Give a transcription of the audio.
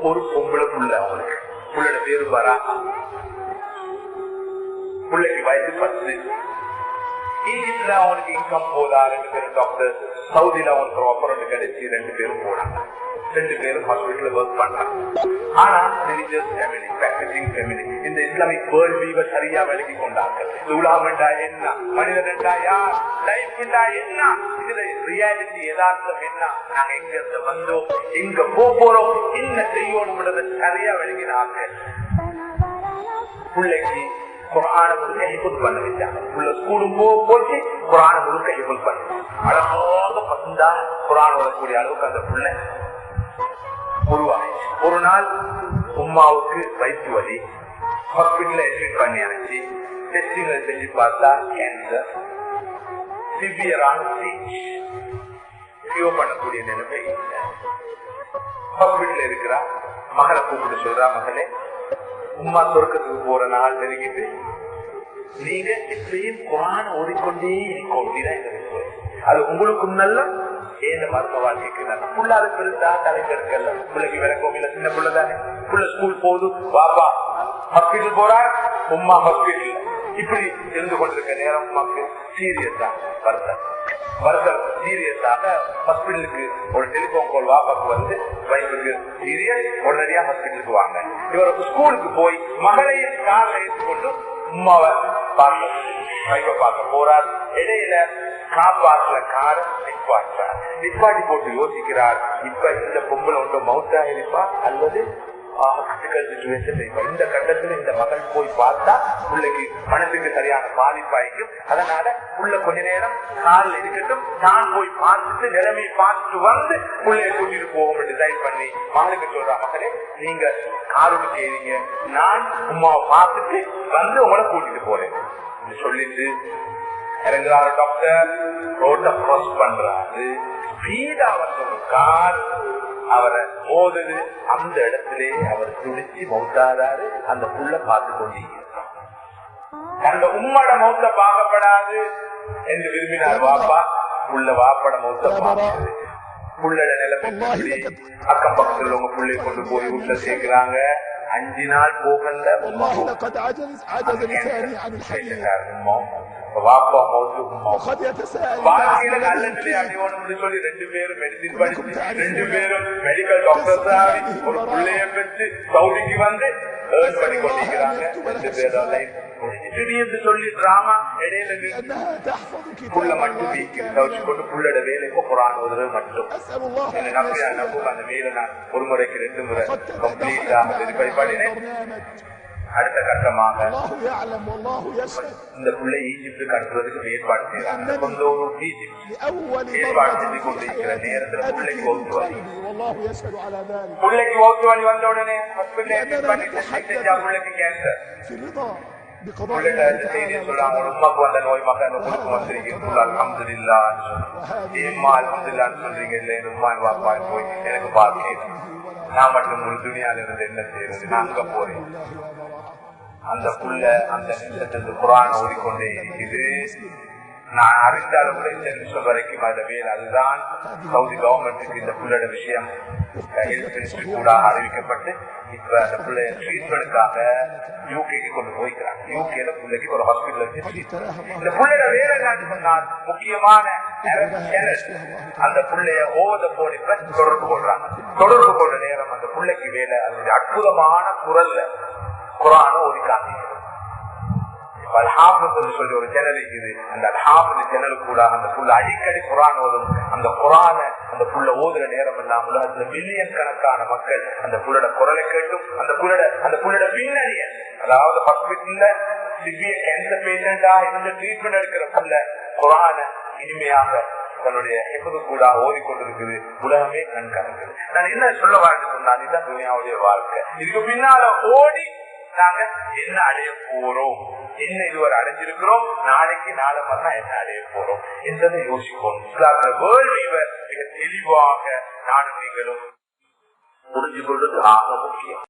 ஒரு பொம்பளை புள்ள, அவங்களுக்கு புள்ளோட பேரு வரா, பிள்ளைக்கு வயசு 10. ஈஜிப்ட்ல அவனுக்கு இன்கம் போதா, 2 பேரும் டாக்டர். சவுதியில அவனுக்கு ஆப்பரேட் கிடைச்சி 2 பேரும் போனாங்க. 2 பேரும் ஹாஸ்பிட்டல் ஒர்க் பண்றாங்க. ஆனா ரிலிஜியஸ் ஃபேமிலி, பிராக்டிசிங் ஃபேமிலி. இந்த இஸ்லாமிக் வேர்ல்ட் வியூவை சரியா விளக்கி கொண்டார்கள். உலகம்டா என்ன, மனிதன்டா யார், லைஃப் என்ன, இதுல ரியாலிட்டி யதார்த்தம் என்ன, நாங்க எங்க இருந்து வந்தோம், எங்க போறோம், என்ன செய்யணும்ன்றத சரியா விளங்கினார்கள். பிள்ளைக்கு குர்ஆனை முழுக்க ஹிஃப்ஸ் பண்ண வச்சாங்க. உள்ள ஸ்கூலும் போச்சு, குர்ஆனை முழுக்க ஹிஃப்ஸ் பண்ண அழகாக பசந்தா குர்ஆன் வரக்கூடிய அளவுக்கு அந்த புள்ள உருவாயிச்சு. ஒரு நாள் உம்மாவுக்கு வயிற்று வலி, ஹாஸ்பிட்டல் அட்மிட் பண்ணியாச்சு. டெஸ்டிங் செஞ்சு பார்த்தா கேன்சர், சிவியரான ஸ்டேஜ், கியூர் பண்ணக்கூடிய நிலைமை இல்லை. ஹாஸ்பிட்டல் இருக்கிறா, மகளை கூப்பிட்டு சொல்றா, மகளே உம்மா சொர்க்கத்துக்கு போற நாள் நெருங்கிட்டு நீங்க எப்பயும் குர்ஆனை ஓதிக்கொண்டே இருக்கும். அது உங்களுக்கு நல்ல ஏந்த மருத்துவ வாழ்க்கைக்கு நல்ல. புள்ளாத பெருசா தலைவர்கள்ல பிள்ளைக்கு விளக்கோமில்ல, சின்ன பிள்ளைதானே. புள்ள ஸ்கூல் போகுது, பாப்பா ஹாஸ்பிட்டல் போறா, உம்மா ஹாஸ்பிட்டல். இப்படி இருந்து கொண்டிருக்க நேரம் உமாக்கு சீரியஸா வருத்தம் சீரியஸாக ஹாஸ்பிட்டலுக்கு ஒரு டெலிபோன் கால் வாப்பாக்கு வந்து, வைஃபுக்கு சீரியஸ், உடனடியா ஹாஸ்பிட்டலுக்கு வாங்க. இவர் ஸ்கூலுக்கு போய் மகளையும் கார்ல ஏற்றுக்கொண்டு உமாவை பார்க்க போறார். இடையில காப்பாற்ற கார நிப்பாட்டி போட்டு யோசிக்கிறார், இப்ப இந்த பொம்பளை ஒன்று மவுத்தா இருப்பா அல்லது இந்த கட்டத்துல இந்த மகள் போய் பார்த்தா பிள்ளைக்கு மனசுக்கு சரியான பாதிப்பாய்க்கும். அதனால உள்ள கொஞ்ச நேரம் காலில் இருக்கட்டும், நான் போய் பார்த்துட்டு நிலைமையை பார்த்துட்டு வந்து பிள்ளைய கூட்டிட்டு போகும் டிசைன் பண்ணி மகளுக்கு சொல்றா, மகளே நீங்க காருக்கு ஏறீங்க, நான் உமாவை பார்த்துட்டு வந்து உங்களை கூட்டிட்டு போறேன் சொல்லிட்டு இறங்குறாரு. டாக்டர் ரோட்ட கிராஸ் பண்றாரு, ஸ்பீடா வந்து ஒரு கார் அவரை மோதுது. அந்த இடத்திலே அவர் துடிச்சு மௌத்தாதாரு. அந்த புள்ள பார்த்து கொண்டிருக்கிறார். அந்த உம்மட மௌத்த பார்க்கப்படாது என்று விரும்பினார் வாப்பா. புள்ள வாப்பட மௌத்த பார்க்கிறது. புள்ளட நிலைமை அக்கம் பக்கத்தில் உள்ளவங்க புள்ளைய கொண்டு போய் வீட்டுல சேர்க்கிறாங்க. 5 நாள் போகல வாப்பா மௌத்து வாழ்க்கையில நல்ல நிலையாடியோன்னு சொல்லி 2 பேரும் மெடிசின் படிச்சு 2 பேரும் மெடிக்கல் டாக்டர்ஸ் ஆகி ஒரு பிள்ளைய பெற்று சவுதிக்கு வந்து ஏர்ன் பண்ணி கொண்டிருக்கிறாங்க. 2 பேரும் லைஃப் திடீர்னு சொல்லி டிராமா இடையில புள்ள மட்டும் கவச்சு கொண்டு புள்ளோட வேலைக்கு குர்ஆன் ஓதுறது மட்டும் என்ன நம்பியா நம்பும். அந்த வேலை நான் ஒரு முறைக்கு 2 முறை கம்ப்ளீட்டா வெரிஃபை பண்ணினேன். அடுத்த கட்டமாக இந்த பிள்ளை ஈஜிப்டுக்கு அனுப்புவதற்கு ஏற்பாடு செய்யறாங்க. ஏற்பாடு செஞ்சு கொண்டிருக்கிற நேரத்தில் பிள்ளைக்கு ஓத்து வலி வந்த உடனே பிள்ளைக்கு கேன்சர். உமாக்கு வந்த நோய் மகன் வந்திருக்கீங்க, அல்ஹம்துலில்லாஹ் சொல்றீங்க. இல்ல உமா வாப்பா போய் எனக்கு பார்க்க நான் மட்டும் ஒரு துணியால இருந்து என்ன செய்யறது, நான் அங்க போறேன். அந்த புள்ள அந்த நிமிஷத்துக்கு குர்ஆன் ஓடிக்கொண்டே இருக்குது. நான் அறிந்தாலும் கூட இந்த நிமிஷம் வரைக்கும் அந்த வேலை அதுதான். சவுதி கவர்மெண்ட்டுக்கு இந்த புள்ளோட விஷயம் கூட அறிவிக்கப்பட்டு இப்ப அந்த பிள்ளைய ட்ரீட்மெண்ட்டுக்காக யூகேக்கு கொண்டு போய்க்கிறாங்க. யூகேல பிள்ளைக்கு ஒரு ஹாஸ்பிட்டல் இருக்கு. இந்த பிள்ளையோட வேலை என்னன்னு சொன்னால் முக்கியமான அந்த பிள்ளைய ஓத போன தொடர்பு கொள்றாங்க. தொடர்பு கொண்ட நேரம் அந்த பிள்ளைக்கு வேலை அதனுடைய அற்புதமான குரல்ல குர்ஆனை ஓதி காட்டிக்கிறது. அல்ஹாஃபிஸ் சொல்லி ஒரு சேனல் இருக்குது. அந்த அல்ஹாஃபிஸ் சேனல் கூட அந்த புள்ள அடிக்கடி குர்ஆன் ஓதும். அந்த குர்ஆனை அந்த புள்ள ஓதுற நேரம் எல்லாம் உலகத்துல மில்லியன் கணக்கான மக்கள் அந்த புள்ளோட குரலை கேட்டும் அந்த புள்ளோட பின்னணிய, அதாவது ஹாஸ்பிட்டல்ல சிவியர் கேன்சர் பேஷண்டா இருந்து ட்ரீட்மெண்ட் எடுக்கிற புள்ள குர்ஆனை இனிமையாக தன்னுடைய எப்போது கூட ஓதிக்கொண்டிருக்குது. உலகமே கண்காணிக்குது. நான் என்ன சொல்ல வாழ்ந்து சொன்னால் இதுதான் துனியாவுடைய வாழ்க்கை. இதுக்கு பின்னால ஓடி நாங்க என்ன அடைய போறோம், என்ன இதுவரை அடைஞ்சிருக்கிறோம், நாளைக்கு நாளை மறுநாள் என்ன அடைய போறோம் என்பதை யோசிப்போம். மிக தெளிவாக நானும் நீங்களும் புரிஞ்சு கொள்வது ஆக முக்கியம்.